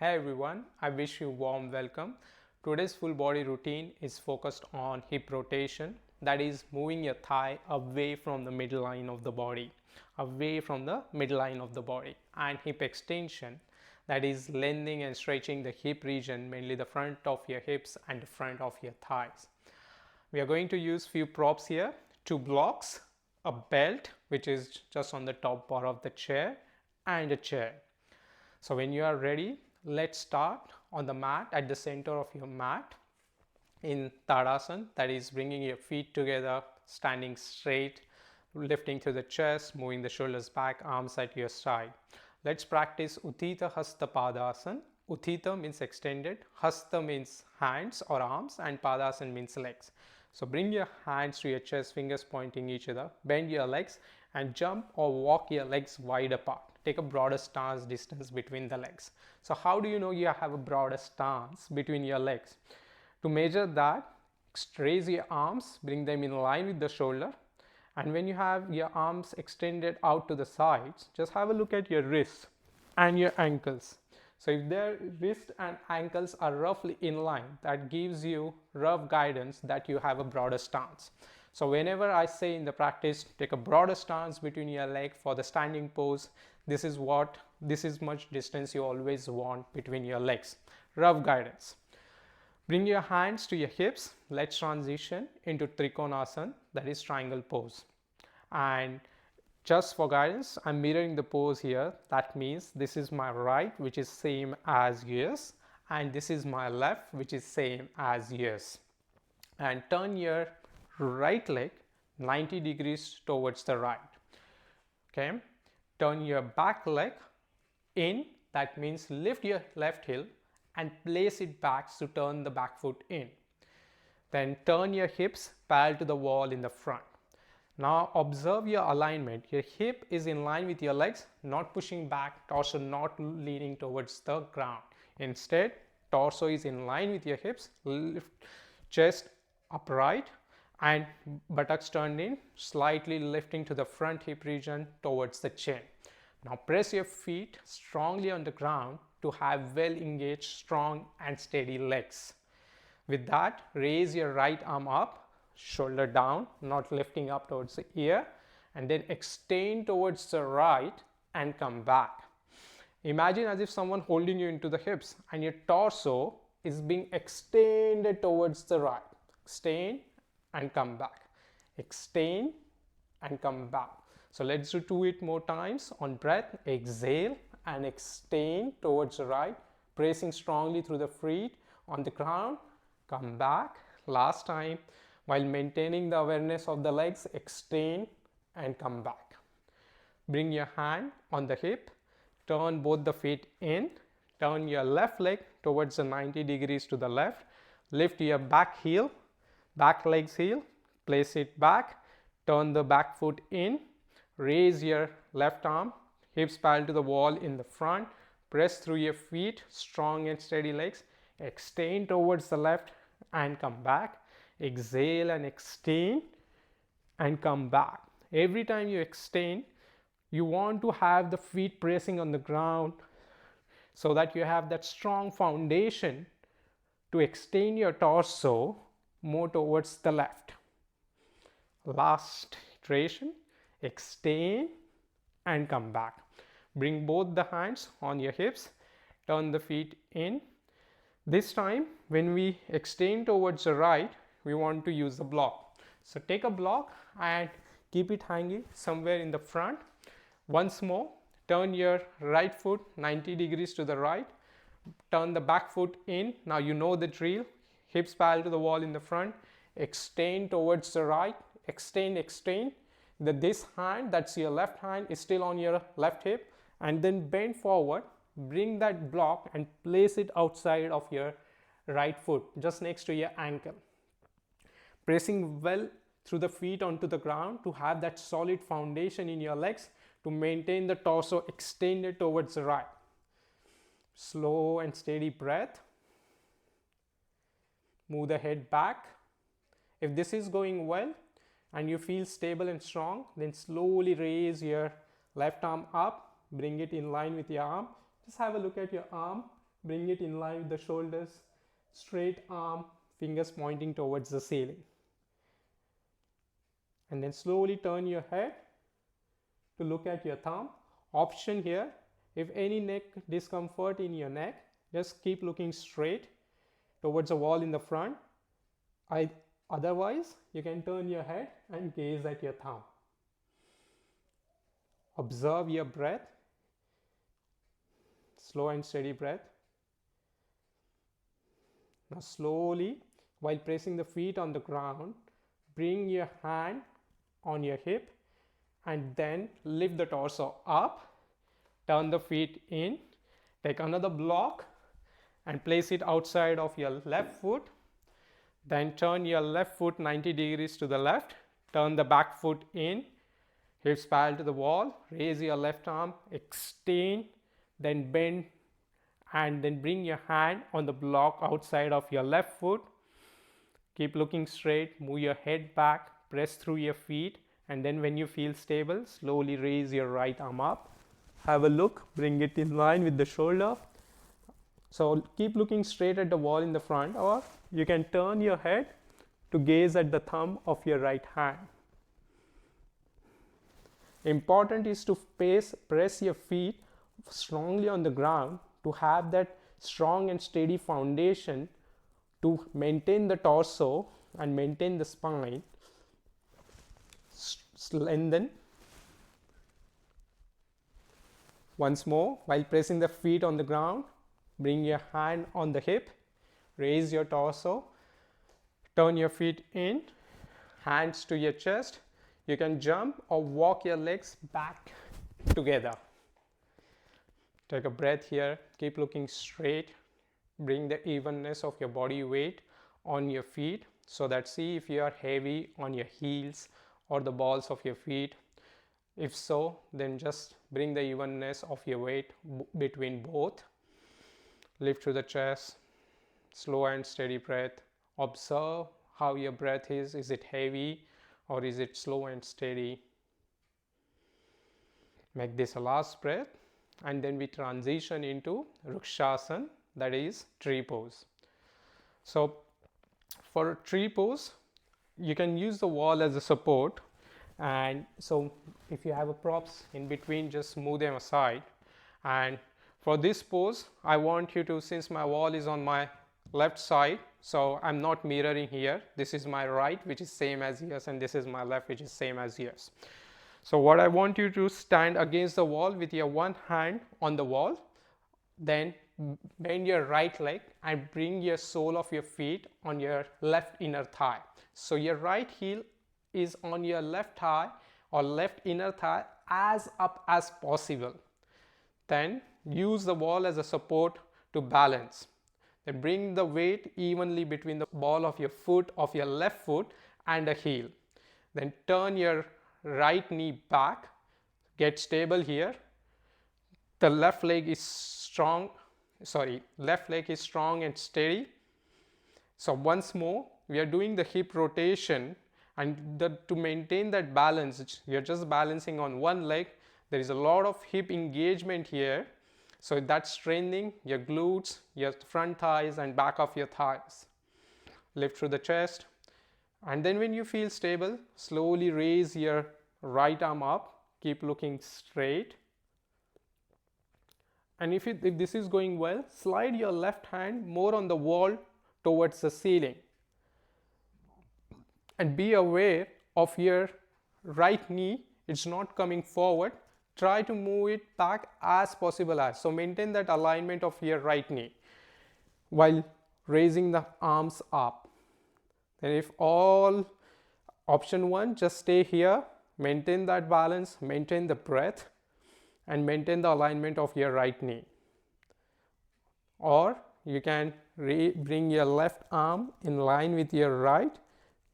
Hey everyone, I wish you warm welcome. Today's full body routine is focused on hip rotation, that is moving your thigh away from the middle line of the body, and hip extension, that is lengthening and stretching the hip region, mainly the front of your hips and the front of your thighs. We are going to use few props here, two blocks, a belt which is just on the top part of the chair, and a chair. So when you are ready, let's start on the mat, at the center of your mat in Tadasana, that is bringing your feet together, standing straight, lifting through the chest, moving the shoulders back, arms at your side. Let's practice Utthita Hasta Padasana. Utthita means extended, Hasta means hands or arms, and Padasana means legs. So bring your hands to your chest, fingers pointing each other, bend your legs and jump or walk your legs wide apart. Take a broader stance distance between the legs. So how do you know you have a broader stance between your legs? To measure that, raise your arms, bring them in line with the shoulder, and when you have your arms extended out to the sides, just have a look at your wrists and your ankles. So if their wrist and ankles are roughly in line, that gives you rough guidance that you have a broader stance. So whenever I say in the practice, take a broader stance between your leg for the standing pose, this is much distance you always want between your legs. Rough guidance. Bring your hands to your hips. Let's transition into Trikonasana, that is triangle pose. And just for guidance, I'm mirroring the pose here. That means this is my right, which is same as yours, and this is my left, which is same as yours. And turn your right leg 90 degrees towards the right. Okay. Turn your back leg in, that means lift your left heel and place it back to turn the back foot in. Then turn your hips parallel to the wall in the front. Now observe your alignment. Your hip is in line with your legs, not pushing back, torso not leaning towards the ground. Instead, torso is in line with your hips, lift chest upright and buttocks turned in, slightly lifting to the front hip region towards the chin. Now press your feet strongly on the ground to have well engaged, strong and steady legs. With that, raise your right arm up, shoulder down, not lifting up towards the ear, and then extend towards the right and come back. Imagine as if someone holding you into the hips and your torso is being extended towards the right. Extend and come back. Extend and come back. So let's do it more times. On breath, exhale and extend towards the right, pressing strongly through the feet on the ground. Come back. Last time, while maintaining the awareness of the legs, extend and come back. Bring your hand on the hip, turn both the feet in, turn your left leg towards the 90 degrees to the left, lift your back leg's heel, place it back, turn the back foot in, raise your left arm, hips parallel to the wall in the front, press through your feet, strong and steady legs, extend towards the left and come back, exhale and extend and come back. Every time you extend, you want to have the feet pressing on the ground so that you have that strong foundation to extend your torso more towards the left. Last iteration, extend and come back. Bring both the hands on your hips, turn the feet in. This time when we extend towards the right, we want to use the block. So take a block and keep it hanging somewhere in the front. Once more, turn your right foot 90 degrees to the right, turn the back foot in. Now you know the drill, hips parallel to the wall in the front, extend towards the right, extend. This hand, that's your left hand, is still on your left hip, and then bend forward, bring that block and place it outside of your right foot, just next to your ankle. Pressing well through the feet onto the ground to have that solid foundation in your legs to maintain the torso extended towards the right. Slow and steady breath. Move the head back. If this is going well and you feel stable and strong, then slowly raise your left arm up, bring it in line with your arm. Just have a look at your arm, Bring it in line with the shoulders, straight arm, fingers pointing towards the ceiling. And then slowly turn your head to look at your thumb. Option here, if any neck discomfort in your neck, just keep looking straight towards the wall in the front. Otherwise, you can turn your head and gaze at your thumb. Observe your breath. Slow and steady breath. Now slowly, while pressing the feet on the ground, bring your hand on your hip and then lift the torso up. Turn the feet in. Take another block and place it outside of your left foot. Then turn your left foot 90 degrees to the left. Turn the back foot in. Hips parallel to the wall. Raise your left arm. Extend. Then bend. And then bring your hand on the block outside of your left foot. Keep looking straight. Move your head back. Press through your feet. And then when you feel stable, slowly raise your right arm up. Have a look. Bring it in line with the shoulder. So keep looking straight at the wall in the front, or you can turn your head to gaze at the thumb of your right hand. Important is to press your feet strongly on the ground to have that strong and steady foundation to maintain the torso and maintain the spine. Lengthen. Once more, while pressing the feet on the ground, bring your hand on the hip, raise your torso, turn your feet in, hands to your chest. You can jump or walk your legs back together. Take a breath here, keep looking straight. Bring the evenness of your body weight on your feet so that see if you are heavy on your heels or the balls of your feet. If so, then just bring the evenness of your weight between both. Lift to the chest, slow and steady breath. Observe how your breath is. Is it heavy or is it slow and steady? Make this a last breath, and then we transition into Vrikshasana, that is tree pose. So for tree pose, you can use the wall as a support, and so if you have a props in between, just move them aside. And for this pose, I want you to, since my wall is on my left side, so I'm not mirroring here. This is my right, which is same as yours, and this is my left, which is same as yours. So what I want you to stand against the wall with your one hand on the wall, then bend your right leg and bring your sole of your feet on your left inner thigh. So your right heel is on your left thigh or left inner thigh as up as possible. Then use the wall as a support to balance. Then bring the weight evenly between the ball of your foot, of your left foot, and the heel. Then turn your right knee back. Get stable here. The left leg is strong. Left leg is strong and steady. So once more, we are doing the hip rotation, and to maintain that balance, you're just balancing on one leg. There is a lot of hip engagement here. So that's strengthening your glutes, your front thighs and back of your thighs. Lift through the chest. And then when you feel stable, slowly raise your right arm up. Keep looking straight. And if this is going well, slide your left hand more on the wall towards the ceiling. And be aware of your right knee. It's not coming forward. Try to move it back as possible as. So maintain that alignment of your right knee while raising the arms up. And if all option one, just stay here, maintain that balance, maintain the breath, and maintain the alignment of your right knee. Or you can bring your left arm in line with your right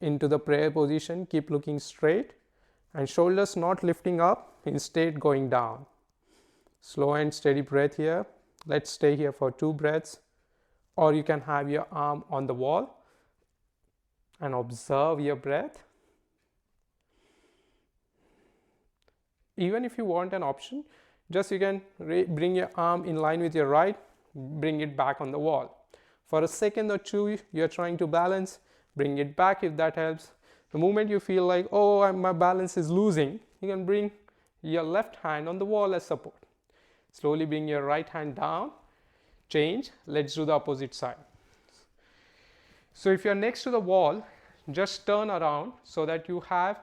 into the prayer position. Keep looking straight and shoulders not lifting up, instead going down. Slow and steady breath here. Let's stay here for 2 breaths. Or you can have your arm on the wall and observe your breath. Even if you want an option, just you can bring your arm in line with your right, bring it back on the wall. For a second or two, you're trying to balance, bring it back if that helps. The moment you feel like, oh, my balance is losing, you can bring your left hand on the wall as support. Slowly bring your right hand down, change, let's do the opposite side. So if you're next to the wall, just turn around so that you have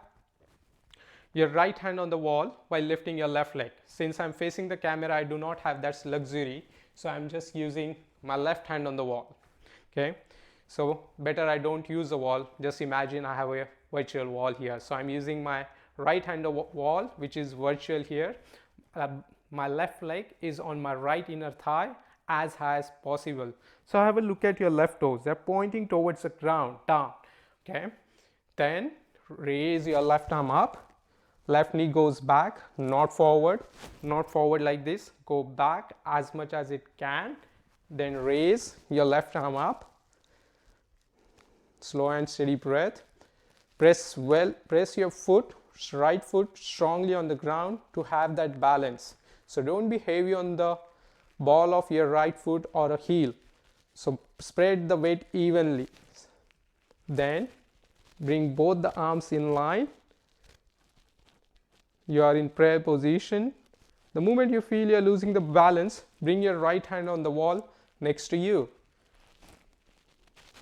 your right hand on the wall while lifting your left leg. Since I'm facing the camera, I do not have that luxury, so I'm just using my left hand on the wall. Okay, so better I don't use the wall. Just imagine I have a virtual wall here. So I'm using my right hand wall, which is virtual here. My left leg is on my right inner thigh as high as possible. So have a look at your left toes. They're pointing towards the ground, down. Okay, then raise your left arm up. Left knee goes back, not forward like this. Go back as much as it can. Then raise your left arm up. Slow and steady breath. Press your right foot strongly on the ground to have that balance. So don't be heavy on the ball of your right foot or a heel. So spread the weight evenly. Then bring both the arms in line. You are in prayer position. The moment you feel you are losing the balance, bring your right hand on the wall next to you.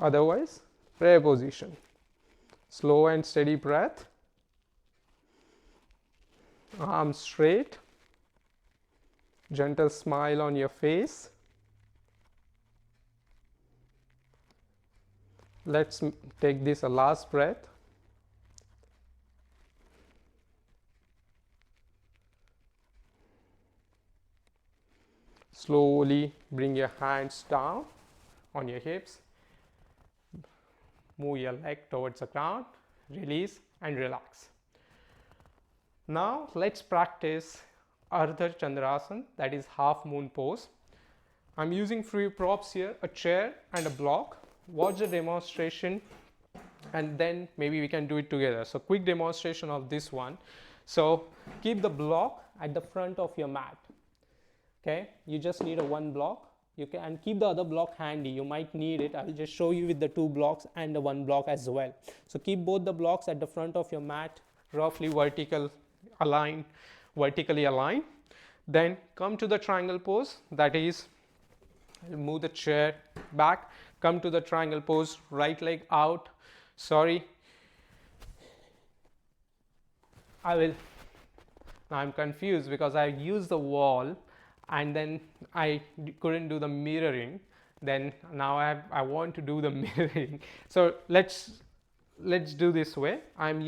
Otherwise, prayer position. Slow and steady breath. Arms straight. Gentle smile on your face. Let's take this a last breath. Slowly bring your hands down on your hips. Move your leg towards the ground. Release and relax. Now let's practice Ardha Chandrasana, that is half moon pose. I'm using few props here, a chair and a block. Watch the demonstration and then maybe we can do it together. So quick demonstration of this one. So keep the block at the front of your mat. Okay, you just need a one block. You can keep the other block handy. You might need it. I will just show you with the two blocks and the one block as well. So keep both the blocks at the front of your mat, roughly vertically aligned. Then come to the triangle pose. That is, I'll move the chair back. Come to the triangle pose. Right leg out. Sorry. Now I'm confused because I used the wall and then I couldn't do the mirroring. Then now I want to do the mirroring. So let's do this way. I'm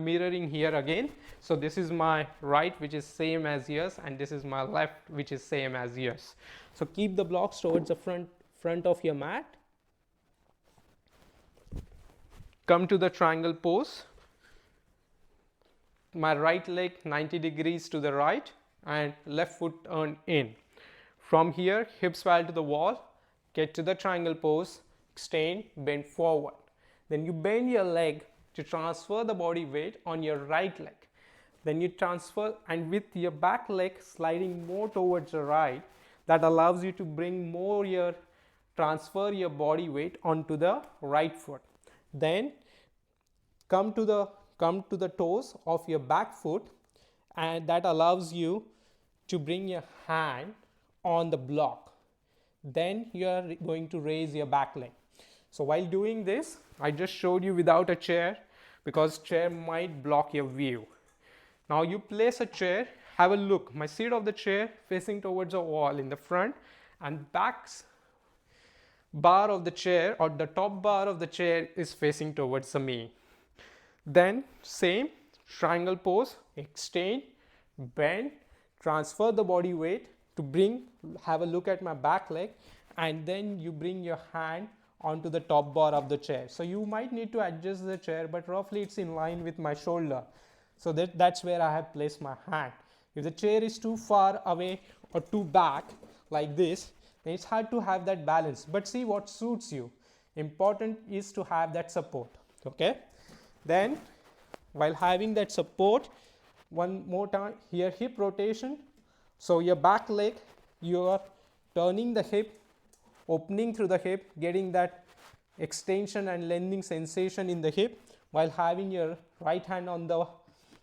mirroring here again. So this is my right, which is same as yours, and this is my left, which is same as yours. So keep the blocks towards the front of your mat. Come to the triangle pose. My right leg 90 degrees to the right and left foot turned in. From here, hips parallel to the wall, get to the triangle pose, extend, bend forward. Then you bend your leg to transfer the body weight on your right leg. Then you transfer, and with your back leg sliding more towards the right, that allows you to transfer your body weight onto the right foot. Then come to the toes of your back foot, and that allows you to bring your hand on the block. Then you are going to raise your back leg. So while doing this, I just showed you without a chair because chair might block your view. Now you place a chair, have a look. My seat of the chair facing towards the wall in the front, and back bar of the chair or the top bar of the chair is facing towards me. Then same triangle pose, extend, bend, transfer the body weight to have a look at my back leg, and then you bring your hand onto the top bar of the chair. So you might need to adjust the chair, but roughly it's in line with my shoulder. So that's where I have placed my hand. If the chair is too far away or too back like this, then it's hard to have that balance. But see what suits you. Important is to have that support. Okay. Then while having that support, one more time here, hip rotation. So your back leg, you are turning the hip, opening through the hip, getting that extension and lengthening sensation in the hip while having your right hand on the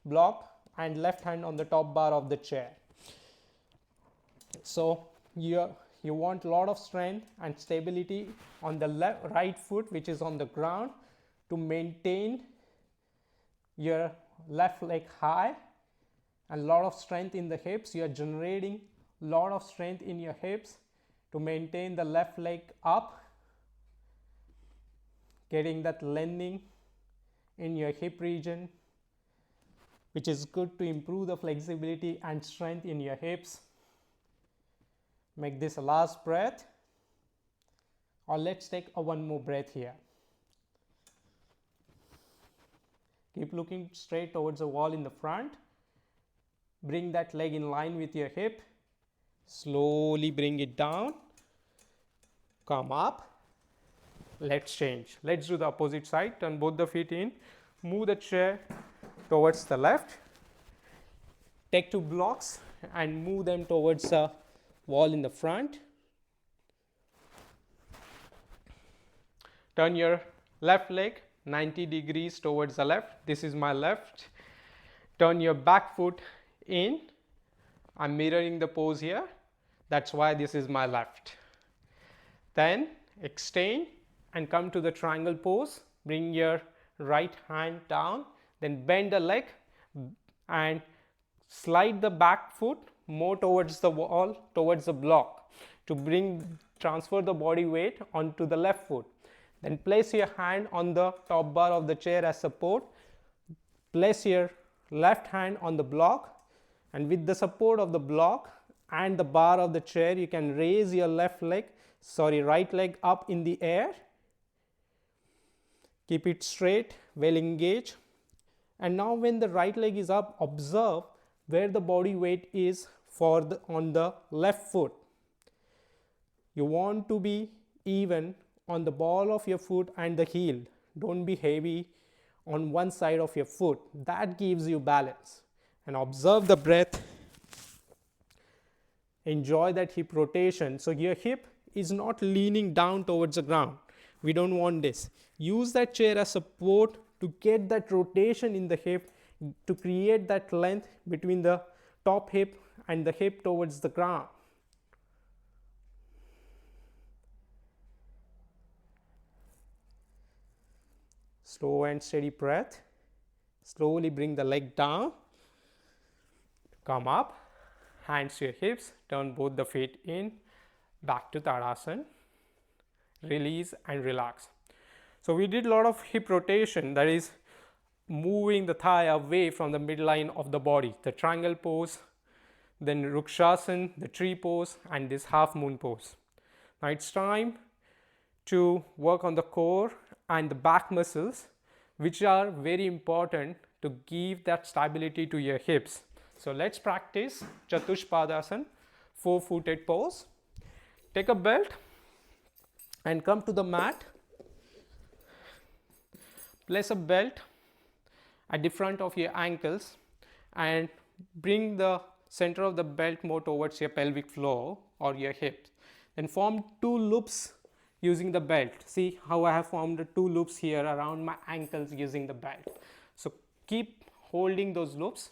block and left hand on the top bar of the chair. So you want a lot of strength and stability on the right foot, which is on the ground, to maintain your left leg high, and a lot of strength in the hips. You are generating a lot of strength in your hips to maintain the left leg up, getting that lengthening in your hip region, which is good to improve the flexibility and strength in your hips. Make this a last breath, or let's take a one more breath here. Keep looking straight towards the wall in the front. Bring that leg in line with your hip. Slowly bring it down. Come up. Let's change. Let's do the opposite side. Turn both the feet in. Move the chair towards the left. Take two blocks and move them towards the wall in the front. Turn your left leg 90 degrees towards the left. This is my left. Turn your back foot in. I'm mirroring the pose here. That's why this is my left. Then extend and come to the triangle pose. Bring your right hand down. Then bend the leg and slide the back foot more towards the wall, towards the block, to transfer the body weight onto the left foot. Then place your hand on the top bar of the chair as support. Place your left hand on the block, and with the support of the block and the bar of the chair, you can raise your right leg up in the air. Keep it straight, well engaged. And now when the right leg is up, observe where the body weight is on the left foot. You want to be even on the ball of your foot and the heel. Don't be heavy on one side of your foot. That gives you balance. And observe the breath. Enjoy that hip rotation. So your hip is not leaning down towards the ground. We don't want this. Use that chair as support to get that rotation in the hip, to create that length between the top hip and the hip towards the ground. Slow and steady breath. Slowly bring the leg down. Come up. Hands to your hips. Turn both the feet in. Back to Tadasana. Release and relax. So we did a lot of hip rotation, that is moving the thigh away from the midline of the body. The triangle pose, then Vrikshasana, the tree pose, and this half moon pose. Now it's time to work on the core and the back muscles, which are very important to give that stability to your hips. So let's practice Chatushpadasana, four-footed pose. Take a belt and come to the mat. Place a belt at the front of your ankles and bring the center of the belt more towards your pelvic floor or your hips. Then form two loops using the belt. See how I have formed two loops here around my ankles using the belt. So keep holding those loops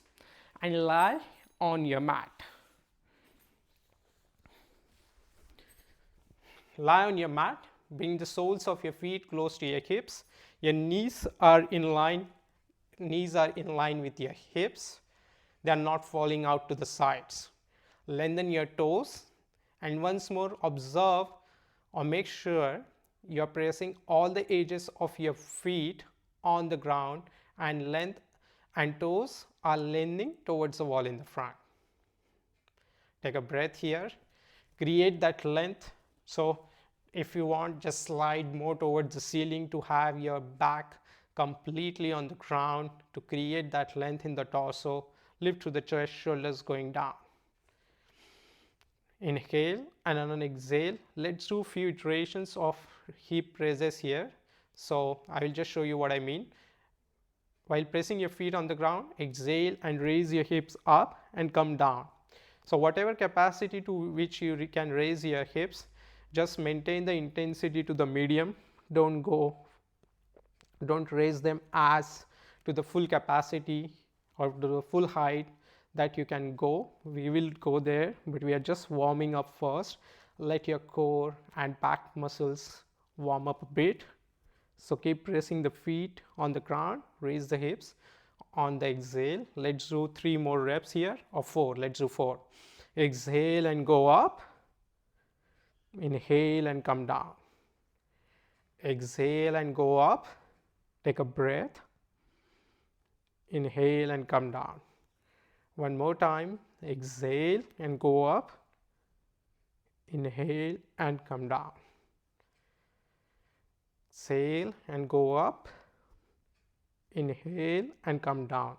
and lie on your mat. Lie on your mat. Bring the soles of your feet close to your hips. Your knees are in line with your hips. They are not falling out to the sides. Lengthen your toes, and once more observe or make sure you are pressing all the edges of your feet on the ground, and length and toes are leaning towards the wall in the front. Take a breath here. Create that length. So if you want, just slide more towards the ceiling to have your back completely on the ground, to create that length in the torso. Lift through the chest, shoulders going down. Inhale, and on an exhale, let's do a few iterations of hip raises here. So I will just show you what I mean. While pressing your feet on the ground, exhale and raise your hips up and come down. So whatever capacity to which you can raise your hips, just maintain the intensity to the medium. Don't raise them as to the full capacity or to the full height that you can go. We will go there, but we are just warming up first. Let your core and back muscles warm up a bit. So keep pressing the feet on the ground, raise the hips. On the exhale, let's do 3 more reps here, or 4. Let's do 4. Exhale and go up. Inhale and come down. Exhale and go up. Take a breath. Inhale and come down. One more time. Exhale and go up. Inhale and come down. Exhale and go up. Inhale and come down.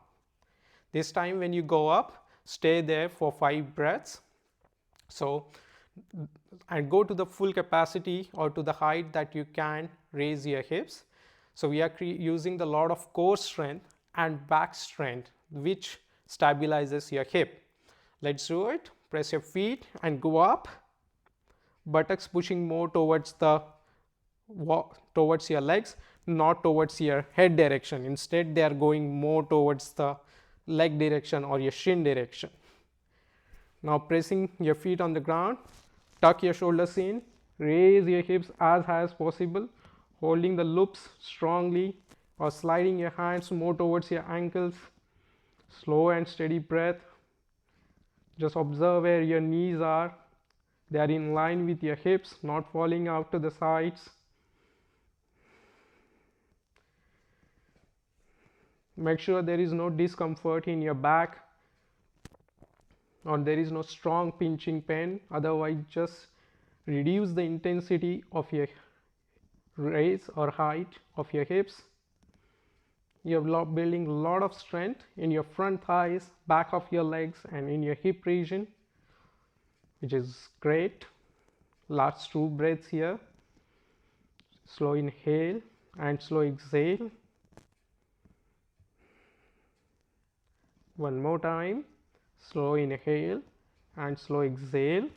This time when you go up, stay there for 5 breaths. So, and go to the full capacity or to the height that you can raise your hips. So we are using the lot of core strength and back strength, which stabilizes your hip. Let's do it. Press your feet and go up. Buttocks pushing more towards your legs, not towards your head direction. Instead, they are going more towards the leg direction or your shin direction. Now pressing your feet on the ground, tuck your shoulders in, raise your hips as high as possible, holding the loops strongly or sliding your hands more towards your ankles. Slow and steady breath. Just observe where your knees are. They are in line with your hips, not falling out to the sides. Make sure there is no discomfort in your back or there is no strong pinching pain. Otherwise, just reduce the intensity of your raise or height of your hips. You are building a lot of strength in your front thighs, back of your legs, and in your hip region, which is great. Last 2 breaths here. Slow inhale and slow exhale. One more time. Slow inhale and slow exhale.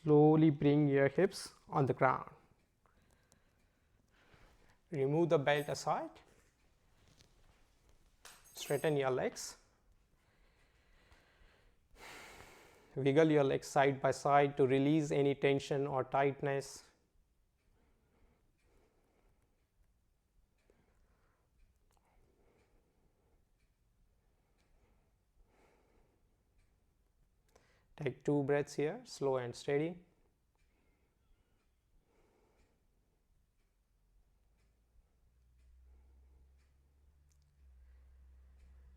Slowly bring your hips on the ground. Remove the belt aside. Straighten your legs. Wiggle your legs side by side to release any tension or tightness. Take 2 breaths here, slow and steady.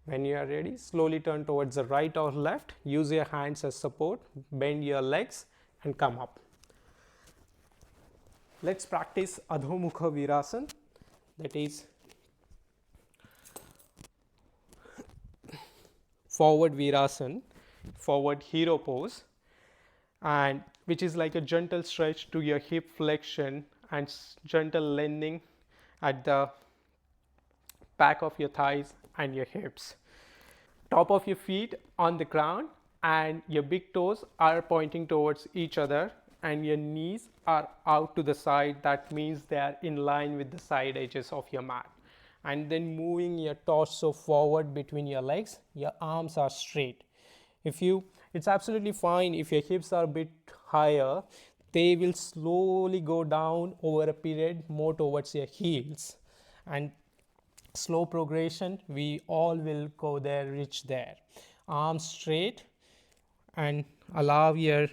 When you are ready, slowly turn towards the right or left. Use your hands as support. Bend your legs and come up. Let's practice Adho Mukha Virasana, that is forward Virasana, forward hero pose, and which is like a gentle stretch to your hip flexion and gentle lengthening at the back of your thighs and your hips. Top of your feet on the ground and your big toes are pointing towards each other and your knees are out to the side. That means they are in line with the side edges of your mat. And then moving your torso forward between your legs, your arms are straight. It's absolutely fine if your hips are a bit higher, they will slowly go down over a period more towards your heels, and slow progression, we all will go there, reach there. Arms straight and allow your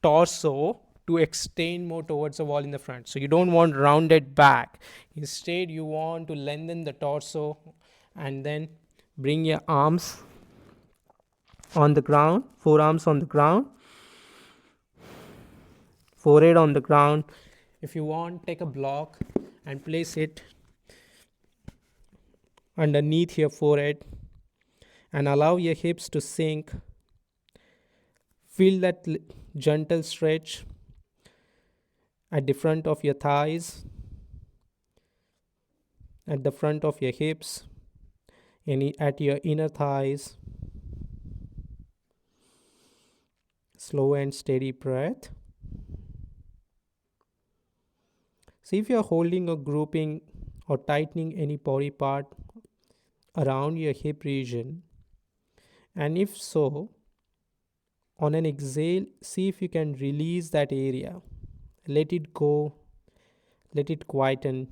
torso to extend more towards the wall in the front. So you don't want rounded back. Instead, you want to lengthen the torso and then bring your arms on the ground, forearms on the ground, forehead on the ground. If you want, take a block and place it underneath your forehead and allow your hips to sink. Feel that gentle stretch at the front of your thighs, at the front of your hips. at your inner thighs. Slow and steady breath. See if you're holding or grouping or tightening any body part around your hip region. And if so, on an exhale, see if you can release that area. Let it go, let it quieten.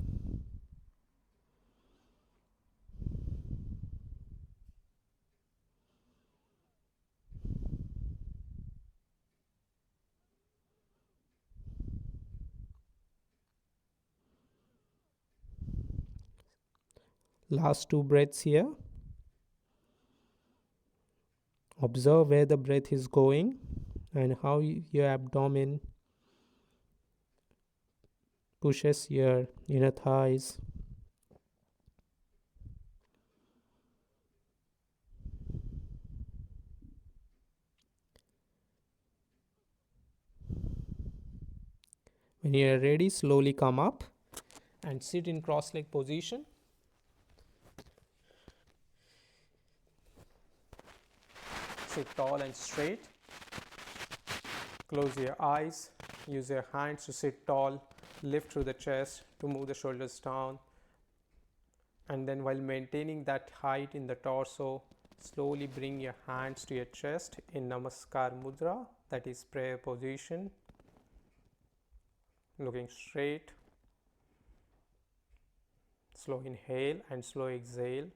Last two breaths here. Observe where the breath is going and how your abdomen pushes your inner thighs. When you are ready, slowly come up and sit in cross-leg position. Sit tall and straight. Close your eyes. Use your hands to sit tall. Lift through the chest to move the shoulders down. And then while maintaining that height in the torso, slowly bring your hands to your chest in Namaskar Mudra, that is prayer position. Looking straight. Slow inhale and slow exhale.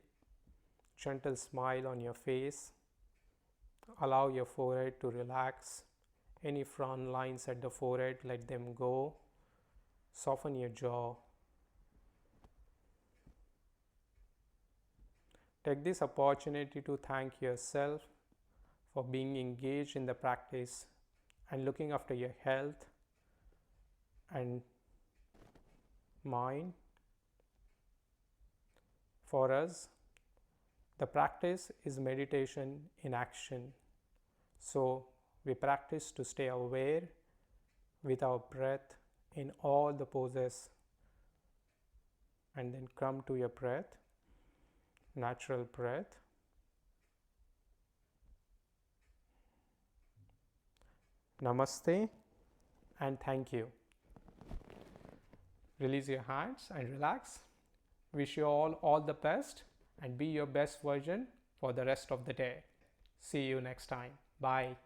Gentle smile on your face. Allow your forehead to relax. Any frown lines at the forehead, let them go. Soften your jaw. Take this opportunity to thank yourself for being engaged in the practice and looking after your health and mind. For us, the practice is meditation in action. So we practice to stay aware with our breath in all the poses, and then come to your breath, natural breath. Namaste and thank you. Release your hands and relax. Wish you all the best and be your best version for the rest of the day. See you next time. Bye.